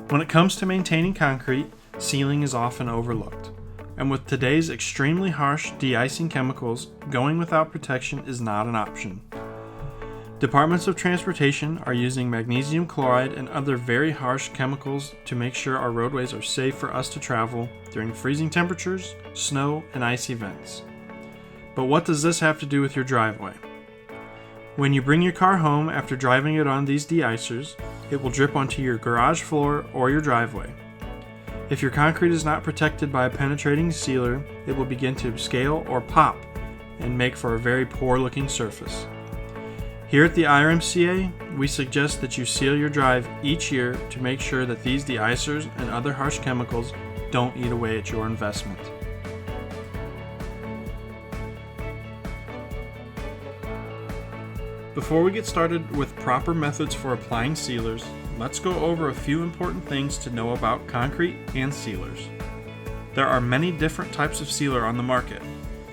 When it comes to maintaining concrete, sealing is often overlooked. And with today's extremely harsh de-icing chemicals, going without protection is not an option. Departments of Transportation are using magnesium chloride and other very harsh chemicals to make sure our roadways are safe for us to travel during freezing temperatures, snow, and ice events. But what does this have to do with your driveway? When you bring your car home after driving it on these de-icers, it will drip onto your garage floor or your driveway. If your concrete is not protected by a penetrating sealer, it will begin to scale or pop and make for a very poor looking surface. Here at the IRMCA, we suggest that you seal your drive each year to make sure that these de-icers and other harsh chemicals don't eat away at your investment. Before we get started with proper methods for applying sealers, let's go over a few important things to know about concrete and sealers. There are many different types of sealer on the market.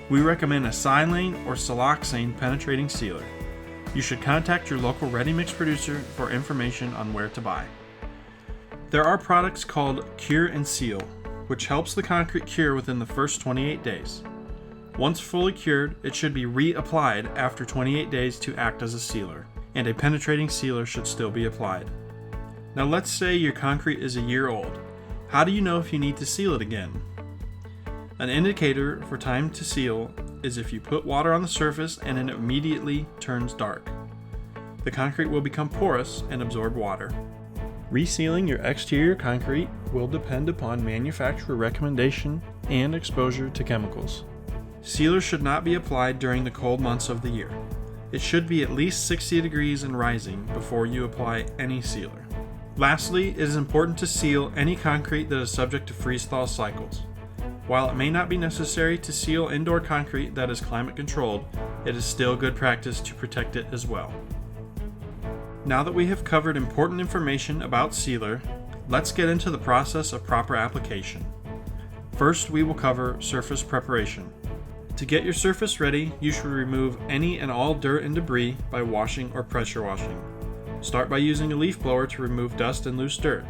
We recommend a silane or siloxane penetrating sealer. You should contact your local ready mix producer for information on where to buy. There are products called Cure and Seal, which helps the concrete cure within the first 28 days. Once fully cured, it should be reapplied after 28 days to act as a sealer, and a penetrating sealer should still be applied. Now let's say your concrete is a year old. How do you know if you need to seal it again? An indicator for time to seal is if you put water on the surface and it immediately turns dark. The concrete will become porous and absorb water. Resealing your exterior concrete will depend upon manufacturer recommendation and exposure to chemicals. Sealers should not be applied during the cold months of the year. It should be at least 60 degrees and rising before you apply any sealer. Lastly, it is important to seal any concrete that is subject to freeze-thaw cycles. While it may not be necessary to seal indoor concrete that is climate controlled, it is still good practice to protect it as well. Now that we have covered important information about sealer, let's get into the process of proper application. First, we will cover surface preparation. To get your surface ready, you should remove any and all dirt and debris by washing or pressure washing. Start by using a leaf blower to remove dust and loose dirt.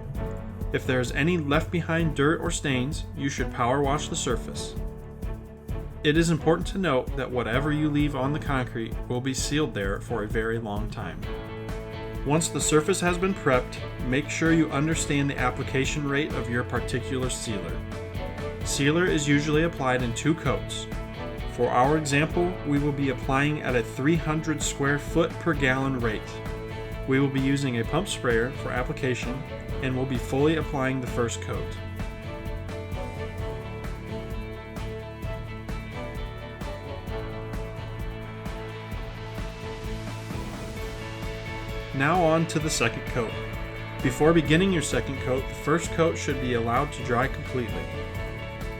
If there is any left behind dirt or stains, you should power wash the surface. It is important to note that whatever you leave on the concrete will be sealed there for a very long time. Once the surface has been prepped, make sure you understand the application rate of your particular sealer. Sealer is usually applied in 2 coats. For our example, we will be applying at a 300 square foot per gallon rate. We will be using a pump sprayer for application and will be fully applying the first coat. Now on to the second coat. Before beginning your second coat, the first coat should be allowed to dry completely.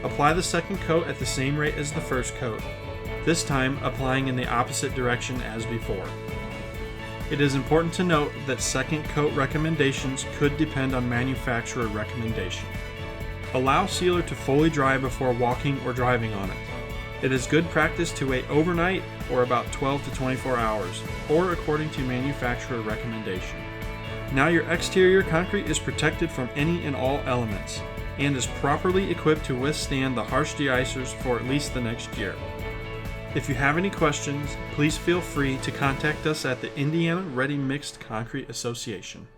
Apply the second coat at the same rate as the first coat, this time applying in the opposite direction as before. It is important to note that second coat recommendations could depend on manufacturer recommendation. Allow sealer to fully dry before walking or driving on it. It is good practice to wait overnight or about 12 to 24 hours, or according to manufacturer recommendation. Now your exterior concrete is protected from any and all elements, and is properly equipped to withstand the harsh de-icers for at least the next year. If you have any questions, please feel free to contact us at the Indiana Ready Mixed Concrete Association.